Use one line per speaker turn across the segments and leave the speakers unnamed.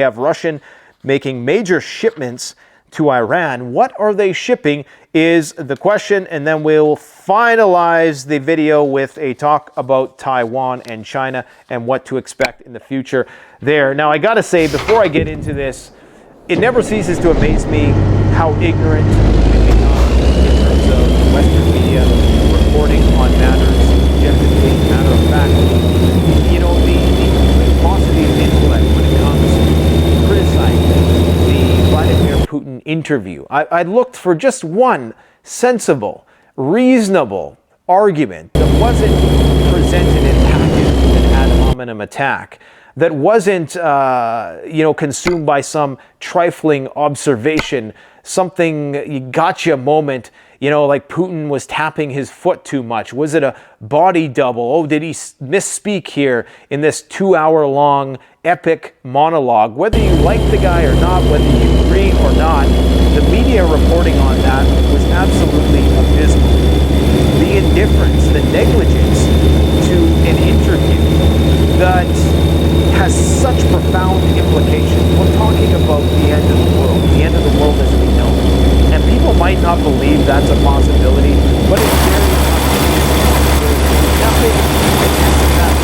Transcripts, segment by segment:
have Russian making major shipments to Iran. What are they shipping is the question, and then we'll finalize the video with a talk about Taiwan and China and what to expect in the future there. Now, I gotta say, before I get into this, it never ceases to amaze me how ignorant we become in terms of Western media reporting on matters objectively, matter of fact. You know, the paucity of intellect when it comes to criticizing the Vladimir Putin interview. I looked for just one sensible, reasonable argument that wasn't presented and packaged in an ad hominem attack, that wasn't, consumed by some trifling observation, something gotcha moment, like Putin was tapping his foot too much. Was it a body double? Oh, did he misspeak here in this 2-hour-long epic monologue? Whether you like the guy or not, whether you agree or not, the media reporting on that was absolutely abysmal. The indifference, the negligence to an interview that has such profound implications. We're talking about the end of the world as we know it. And people might not believe that's a possibility, but it's very nothing against that.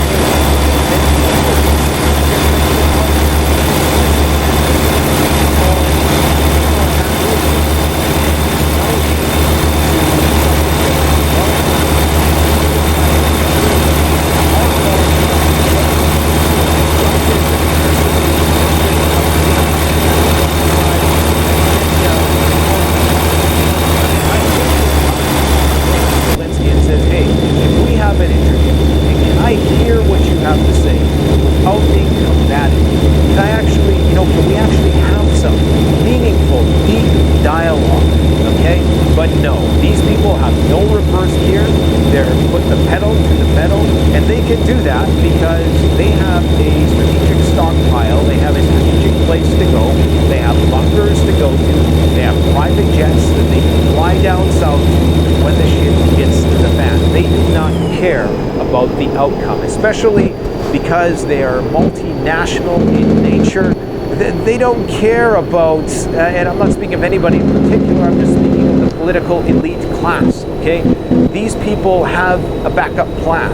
Especially because they are multinational in nature. They don't care about, and I'm not speaking of anybody in particular, I'm just speaking of the political elite class, okay? These people have a backup plan,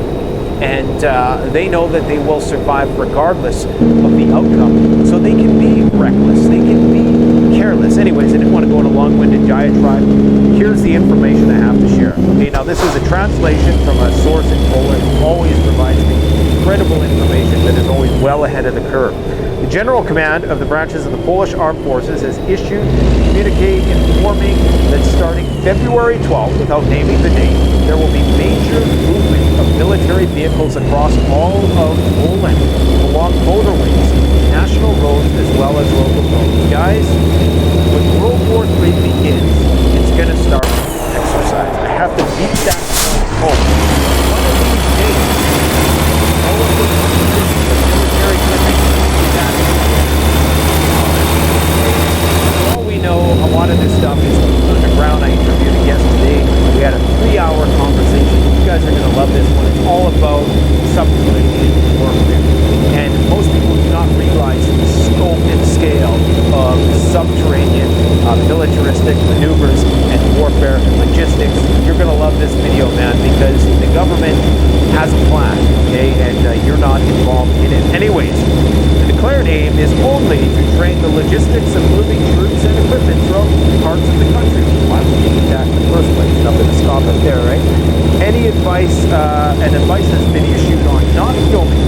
and they know that they will survive regardless of the outcome, so they can be reckless, they can be careless. Anyways, I didn't want to go on a long-winded diatribe. Here's the information I have to share. Okay, now this is a translation from a source in Poland who always provides me credible information that is always well ahead of the curve. The General Command of the branches of the Polish Armed Forces has issued a communique informing that starting February 12th, without naming the date, there will be major movement of military vehicles across all of Poland, along motorways, national roads, as well as local roads. Guys, when World War III begins, it's going to start exercise. I have to beat that home. One of these days, all of the military equipment is at for all we know, a lot of this stuff is underground. I interviewed a guest today. We had a 3-hour conversation. You guys are going to love this one. It's all about subterranean warfare. And most people do not realize the scope and scale of subterranean militaristic maneuvers and warfare and logistics. You're going to love this video, man, because the government has a plan, okay, and you're not involved in it. Anyways, the declared aim is only to train the logistics of moving troops and equipment throughout parts of the country. Why would you need that in the first place? Nothing to stop it there, right? Any advice, and advice has been issued on not filming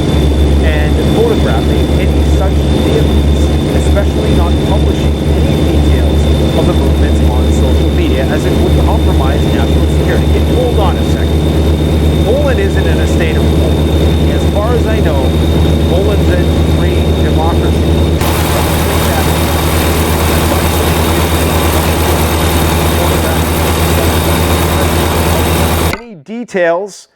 and photographing any such vehicles, especially not publishing any details of the movements on social media, as it would compromise national security. Hold on a second. Poland isn't in a state of war. As far as I know, Poland's a free democracy. Any details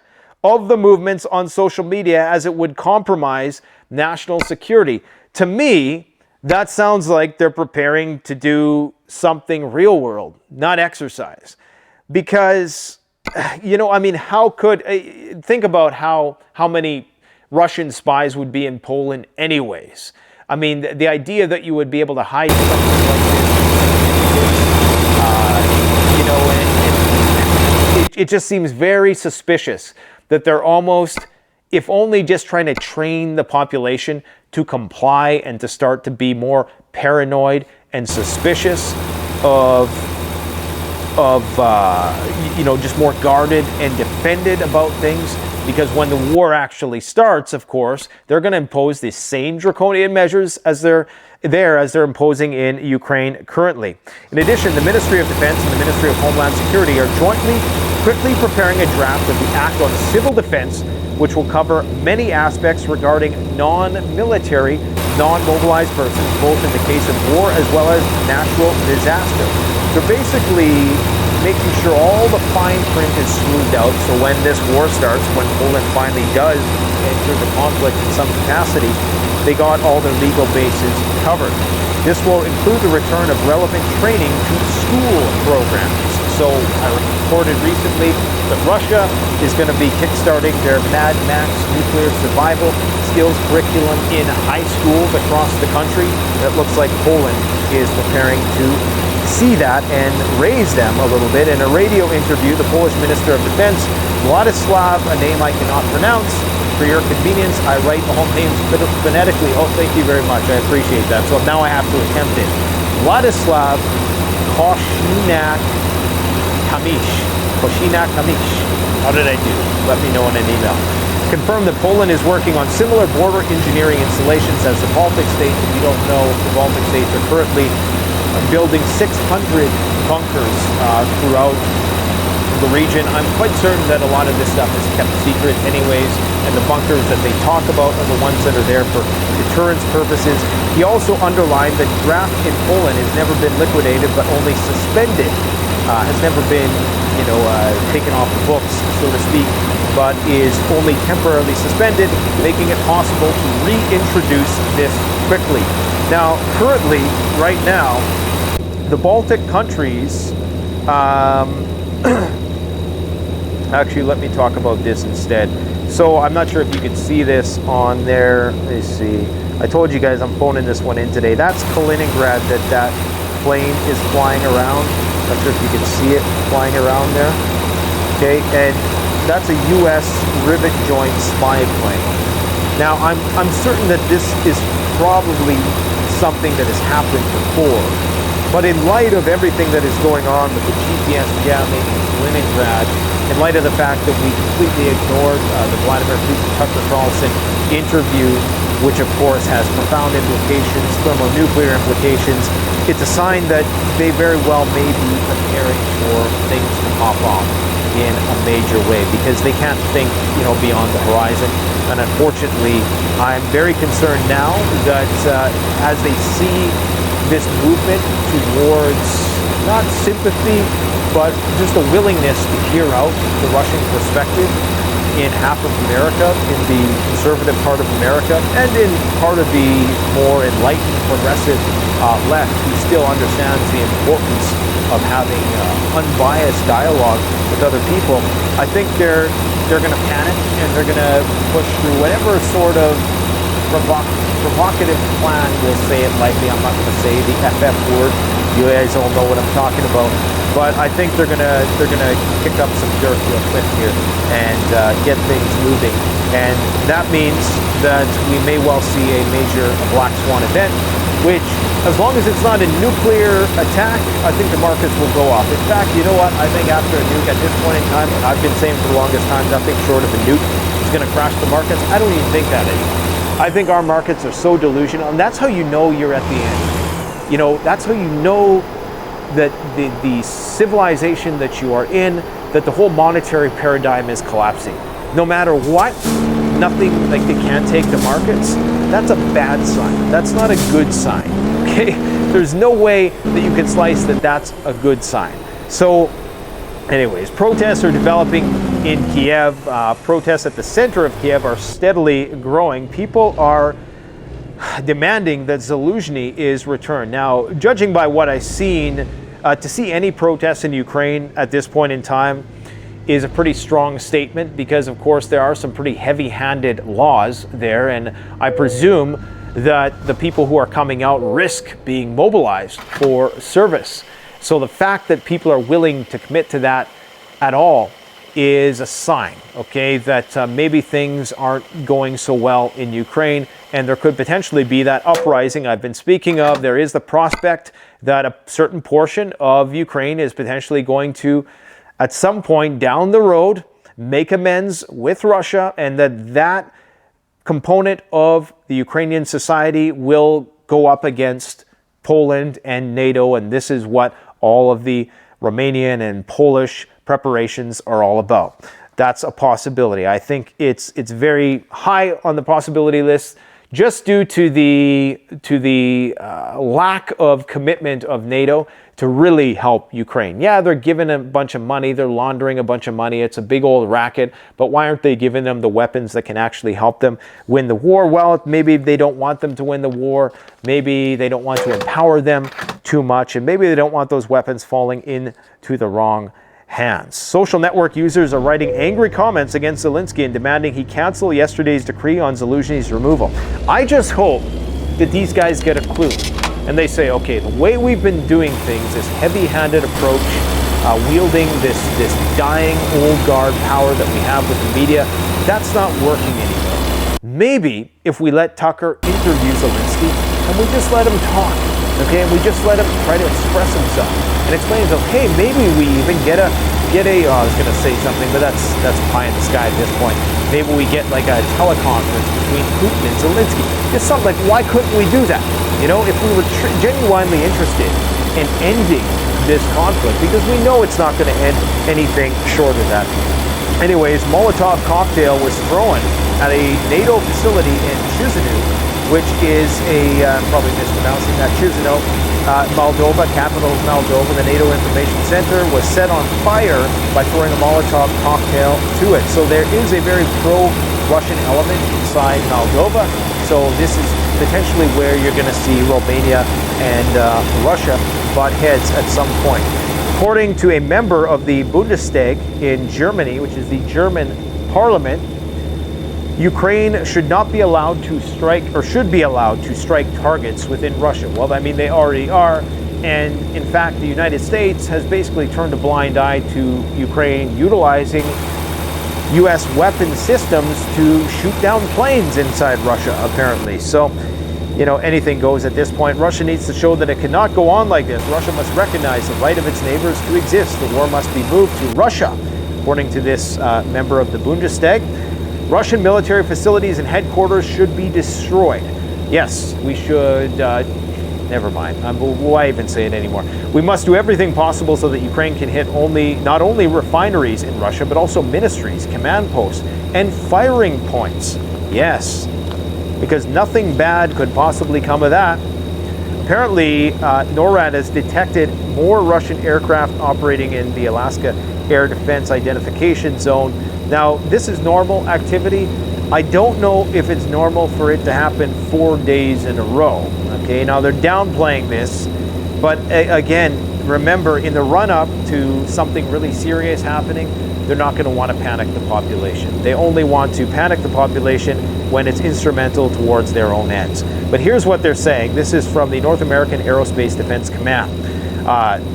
of the movements on social media as it would compromise national security. To me, that sounds like they're preparing to do something real world, not exercise. Because, how could, think about how many Russian spies would be in Poland anyways. I mean, the idea that you would be able to hide something like this, you know, and it just seems very suspicious that they're almost, if only just trying to train the population to comply and to start to be more paranoid and suspicious of you know, just more guarded and defended about things. Because when the war actually starts, of course, they're going to impose the same draconian measures as they're imposing in Ukraine currently. In addition, the Ministry of Defense and the Ministry of Homeland Security are jointly quickly preparing a draft of the Act on Civil Defense, which will cover many aspects regarding non-military, non-mobilized persons, both in the case of war as well as natural disaster. They're basically making sure all the fine print is smoothed out, so when this war starts, when Poland finally does enter the conflict in some capacity, they got all their legal bases covered. This will include the return of relevant training to school programs. So I reported recently that Russia is going to be kickstarting their Mad Max nuclear survival skills curriculum in high schools across the country. It looks like Poland is preparing to see that and raise them a little bit. In a radio interview, the Polish Minister of Defense, Władysław, a name I cannot pronounce, for your convenience, I write all names phonetically. Oh, thank you very much. I appreciate that. So now I have to attempt it. Władysław Kosiniak-Kamysz. How did I do? Let me know in an email. Confirmed that Poland is working on similar border engineering installations as the Baltic states. If you don't know, the Baltic states are currently building 600 bunkers throughout the region. I'm quite certain that a lot of this stuff is kept secret anyways, and the bunkers that they talk about are the ones that are there for deterrence purposes. He also underlined that draft in Poland has never been liquidated, but only suspended. Has never been, you know, taken off the books, so to speak, but is only temporarily suspended, making it possible to reintroduce this quickly. Now, currently, right now, the Baltic countries, actually, let me talk about this instead. So I'm not sure if you can see this on there. Let me see. I told you guys I'm phoning this one in today. That's Kaliningrad that plane is flying around. Not sure if you can see it flying around there. Okay, and that's a U.S. rivet joint spy plane. Now, I'm certain that this is probably something that has happened before. But in light of everything that is going on with the GPS jamming in Kaliningrad, in light of the fact that we completely ignored the Vladimir Putin-Tucker Carlson interview, which of course has profound implications, thermonuclear implications, it's a sign that they very well may be preparing for things to pop off in a major way, because they can't think, you know, beyond the horizon. And unfortunately, I'm very concerned now that as they see this movement towards not sympathy, but just a willingness to hear out the Russian perspective in half of America, in the conservative part of America, and in part of the more enlightened, progressive left, who still understands the importance of having unbiased dialogue with other people. I think they're going to panic, and they're going to push through whatever sort of provocative plan. We'll say it lightly. I'm not going to say the FF word. You guys all know what I'm talking about. But I think they're gonna kick up some dirt real quick here and get things moving. And that means that we may well see a major black swan event, which, as long as it's not a nuclear attack, I think the markets will go off. In fact, you know what? I think after a nuke, at this point in time, and I've been saying for the longest time, nothing short of a nuke is going to crash the markets. I don't even think that anymore. I think our markets are so delusional, and that's how you know you're at the end. You know, that's how you know that the civilization that you are in, that the whole monetary paradigm is collapsing. No matter what, nothing, like they can't take the markets. That's a bad sign. That's not a good sign. Okay? There's no way that you can slice that that's a good sign. So anyways, protests are developing in Kiev. Protests at the center of Kiev are steadily growing. People are demanding that Zaluzhny is returned. Now, judging by what I've seen, to see any protests in Ukraine at this point in time is a pretty strong statement, because of course there are some pretty heavy-handed laws there, and I presume that the people who are coming out risk being mobilized for service. So the fact that people are willing to commit to that at all is a sign, okay, that maybe things aren't going so well in Ukraine, and there could potentially be that uprising I've been speaking of. There is the prospect that a certain portion of Ukraine is potentially going to, at some point down the road, make amends with Russia, and that component of the Ukrainian society will go up against Poland and NATO, and this is what all of the Romanian and Polish preparations are all about. That's a possibility. I think it's very high on the possibility list, just due to the lack of commitment of NATO to really help Ukraine. Yeah, they're giving a bunch of money, they're laundering a bunch of money, it's a big old racket, but why aren't they giving them the weapons that can actually help them win the war? Well, maybe they don't want them to win the war, maybe they don't want to empower them too much, and maybe they don't want those weapons falling into the wrong hands. Social network users are writing angry comments against Zelensky and demanding he cancel yesterday's decree on Zelensky's removal. I just hope that these guys get a clue and they say, okay, the way we've been doing things, this heavy-handed approach, wielding this dying old guard power that we have with the media, that's not working anymore. Maybe if we let Tucker interview Zelensky and we just let him talk, okay, and we just let him try to express himself and explain himself, hey, maybe we even get a I was going to say something, but that's pie in the sky at this point. Maybe we get like a teleconference between Putin and Zelensky. Just something like, why couldn't we do that? You know, if we were genuinely interested in ending this conflict, because we know it's not going to end anything short of that. Anyways, Molotov cocktail was thrown at a NATO facility in Chisinau, which is probably mispronouncing that, Chisinau, Moldova, capital of Moldova. The NATO Information Center was set on fire by throwing a Molotov cocktail to it. So there is a very pro-Russian element inside Moldova. So this is potentially where you're going to see Romania and Russia butt heads at some point. According to a member of the Bundestag in Germany, which is the German parliament, Ukraine should not be allowed to strike, or should be allowed to strike targets within Russia. Well, I mean, they already are. And in fact, the United States has basically turned a blind eye to Ukraine utilizing U.S. weapon systems to shoot down planes inside Russia, apparently. So, you know, anything goes at this point. Russia needs to show that it cannot go on like this. Russia must recognize the right of its neighbors to exist. The war must be moved to Russia, according to this member of the Bundestag. Russian military facilities and headquarters should be destroyed. Yes, we should. Never mind. Why even say it anymore? We must do everything possible so that Ukraine can hit not only refineries in Russia, but also ministries, command posts, and firing points. Yes, because nothing bad could possibly come of that. Apparently, NORAD has detected more Russian aircraft operating in the Alaska Air Defense Identification Zone. Now, this is normal activity. I don't know if it's normal for it to happen 4 days in a row. Okay, now they're downplaying this, but again, remember, in the run-up to something really serious happening, they're not going to want to panic the population. They only want to panic the population when it's instrumental towards their own ends. But here's what they're saying. This is from the North American Aerospace Defense Command.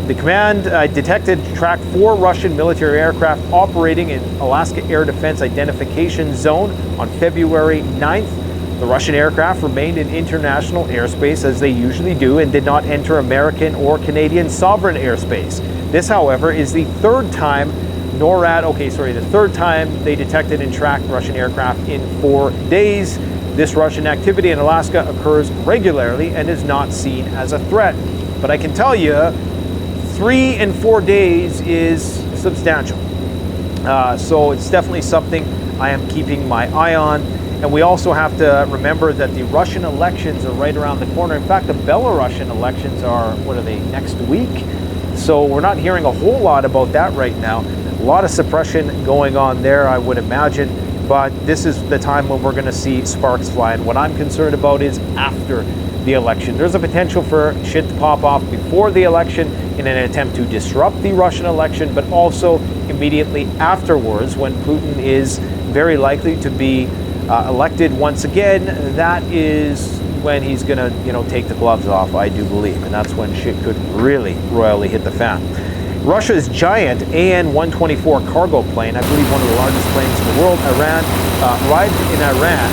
The command detected, tracked 4 Russian military aircraft operating in Alaska Air Defense Identification Zone on February 9th. The Russian aircraft remained in international airspace as they usually do and did not enter American or Canadian sovereign airspace. This, however, is the third time the third time they detected and tracked Russian aircraft in 4 days. This Russian activity in Alaska occurs regularly and is not seen as a threat. But I can tell you, 3 and 4 days is substantial. So it's definitely something I am keeping my eye on. And we also have to remember that the Russian elections are right around the corner. In fact, the Belarusian elections are, next week? So we're not hearing a whole lot about that right now. A lot of suppression going on there, I would imagine. But this is the time when we're going to see sparks fly. And what I'm concerned about is after the election. There's a potential for shit to pop off before the election in an attempt to disrupt the Russian election, but also immediately afterwards when Putin is very likely to be elected once again. That is when he's going to, take the gloves off, I do believe. And that's when shit could really royally hit the fan. Russia's giant AN-124 cargo plane, I believe one of the largest planes in the world, arrived in Iran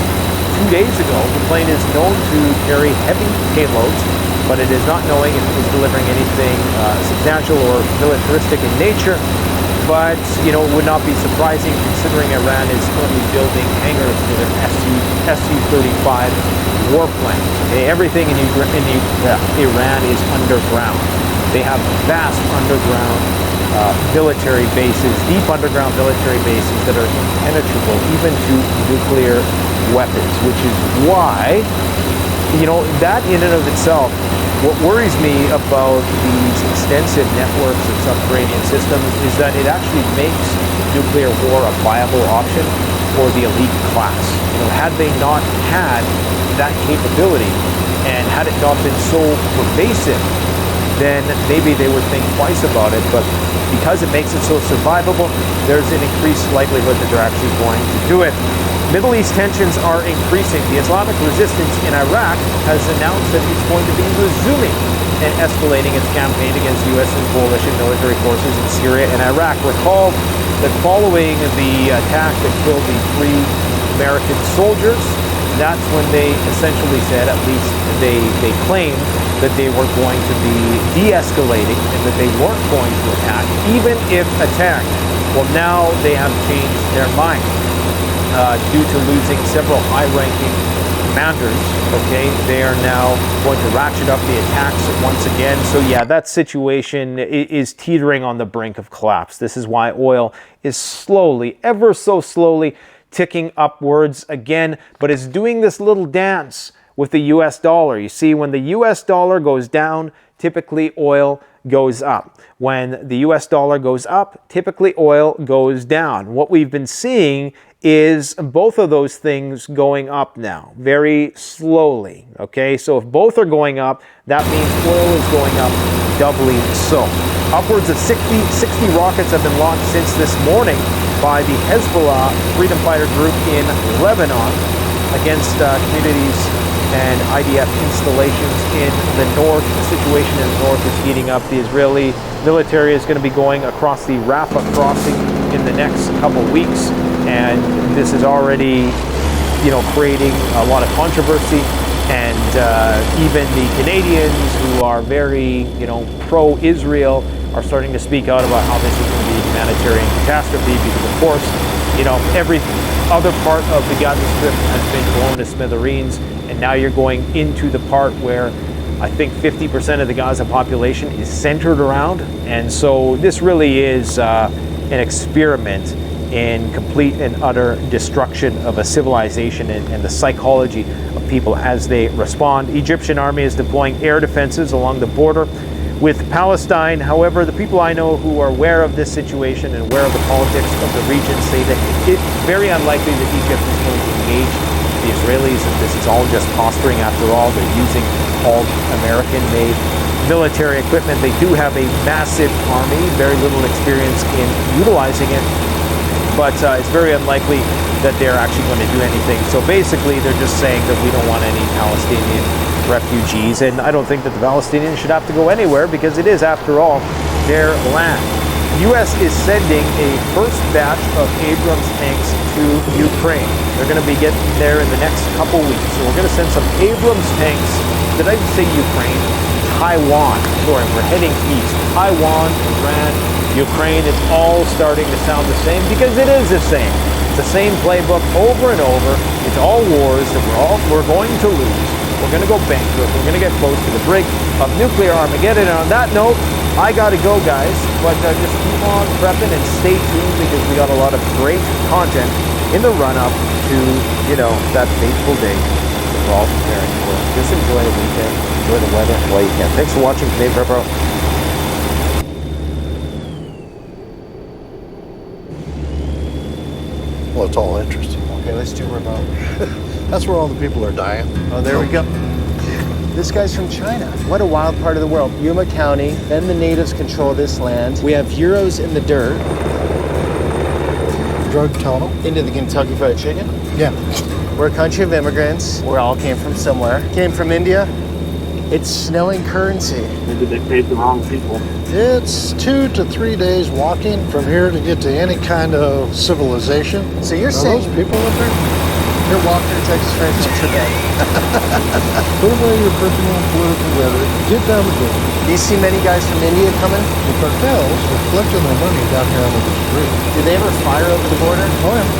2 days ago. The plane is known to carry heavy payloads, but it is not knowing if it was delivering anything substantial or militaristic in nature. But, it would not be surprising considering Iran is currently building hangars for their Su-35 warplane. Okay, everything in Iran is underground. They have vast underground military bases, deep underground military bases that are impenetrable even to nuclear weapons, which is why, that in and of itself, what worries me about these extensive networks of subterranean systems is that it actually makes nuclear war a viable option for the elite class. Had they not had that capability and had it not been so pervasive, then maybe they would think twice about it. But because it makes it so survivable, there's an increased likelihood that they're actually going to do it. Middle East tensions are increasing. The Islamic resistance in Iraq has announced that it's going to be resuming and escalating its campaign against U.S. and coalition military forces in Syria and Iraq. Recall that following the attack that killed the 3 American soldiers, that's when they essentially said, at least they claimed, that they were going to be de-escalating and that they weren't going to attack, even if attacked. Well, now they have changed their mind due to losing several high-ranking commanders. Okay, they are now going to ratchet up the attacks once again. So yeah, that situation is teetering on the brink of collapse. This is why oil is slowly, ever so slowly, ticking upwards again, but it's doing this little dance with the US dollar. You see, when the US dollar goes down, typically oil goes up. When the US dollar goes up, typically oil goes down. What we've been seeing is both of those things going up now, very slowly. Okay, so if both are going up, that means oil is going up doubly so. Upwards of 60 rockets have been launched since this morning by the Hezbollah freedom fighter group in Lebanon against communities and IDF installations in the north. The situation in the north is heating up. The Israeli military is going to be going across the Rafah crossing in the next couple weeks, and this is already, creating a lot of controversy. And even the Canadians, who are very, pro-Israel, are starting to speak out about how this is going to be a humanitarian catastrophe because, of course, every other part of the Gaza Strip has been blown to smithereens, and now you're going into the part where I think 50% of the Gaza population is centered around. And so this really is an experiment in complete and utter destruction of a civilization and the psychology of people as they respond. Egyptian army is deploying air defenses along the border with Palestine. However, the people I know who are aware of this situation and aware of the politics of the region say that it's very unlikely that Egypt is going to engage the Israelis, and this is all just posturing after all. They're using all American-made military equipment. They do have a massive army, very little experience in utilizing it, but it's very unlikely that they're actually going to do anything. So basically, they're just saying that we don't want any Palestinian refugees, and I don't think that the Palestinians should have to go anywhere because it is, after all, their land. U.S. is sending a first batch of Abrams tanks to Ukraine. They're going to be getting there in the next couple weeks. So we're going to send some Abrams tanks, did I say Ukraine? Taiwan. Sorry, we're heading east. Taiwan, Iran, Ukraine, it's all starting to sound the same because it is the same. It's the same playbook over and over. It's all wars that we're going to lose. We're going to go bankrupt. We're going to get close to the brink of nuclear Armageddon. And on that note, I got to go, guys. But just keep on prepping and stay tuned because we got a lot of great content in the run-up to, that fateful day that we're all preparing for. Just enjoy the weekend. Enjoy the weather while you can. Thanks for watching today, Prepper.
Well, it's all interesting.
Okay, let's do remote.
That's where all the people are dying.
Oh, there we go. This guy's from China. What a wild part of the world. Yuma County, then the natives control this land. We have Euros in the dirt.
drug tunnel.
Into the Kentucky Fried Chicken?
Yeah.
We're a country of immigrants. We all came from somewhere. Came from India. It's snowing currency.
Maybe they paid the wrong people.
It's 2 to 3 days walking from here to get to any kind of civilization.
So you're
Are
saying
those people up there?
you're walking to Texas Rangers today?
Put away your personal and political rhetoric. Get down to business.
Do you see many guys from India coming?
The cartels are collecting their money down here under this bridge.
Do they ever fire over the border?
Oh yeah.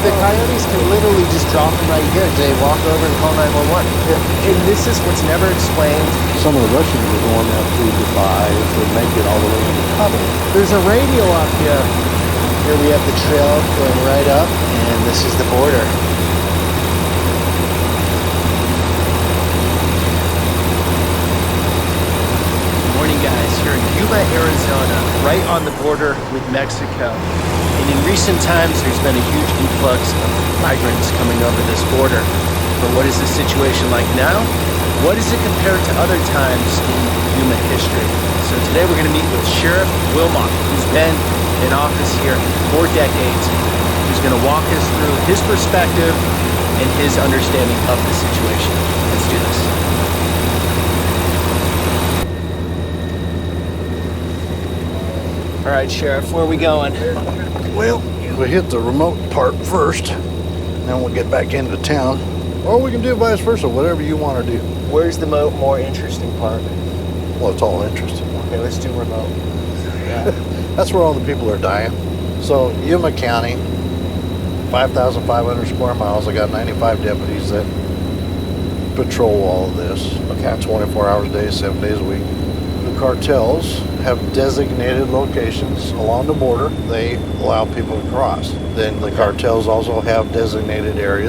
The coyotes can literally just drop them right here. They walk over and call 911. And this is what's never explained.
Some of the Russians are going out to Dubai to make it all the way into Qatar.
There's a radio up here. Here we have the trail going right up, and this is the border. Morning, guys. Here in Yuma, Arizona, right on the border with Mexico. And in recent times, there's been a huge influx of migrants coming over this border. But what is the situation like now? What is it compared to other times in Yuma history? So today we're going to meet with Sheriff Wilmot, who's been in office here for decades, who's going to walk us through his perspective and his understanding of the situation. Let's do this. All right, Sheriff, where are we going?
Well, we hit the remote part first, then we'll get back into town. Or we can do vice versa, whatever you want to do.
Where's the more interesting part?
Well, it's all interesting.
Okay, let's do remote. Yeah.
That's where all the people are dying. So Yuma County, 5,500 square miles. I got 95 deputies that patrol all of this.
Okay.
24 hours a day, 7 days a week. The cartels have designated locations along the border. They allow people to cross. Then the cartels also have designated areas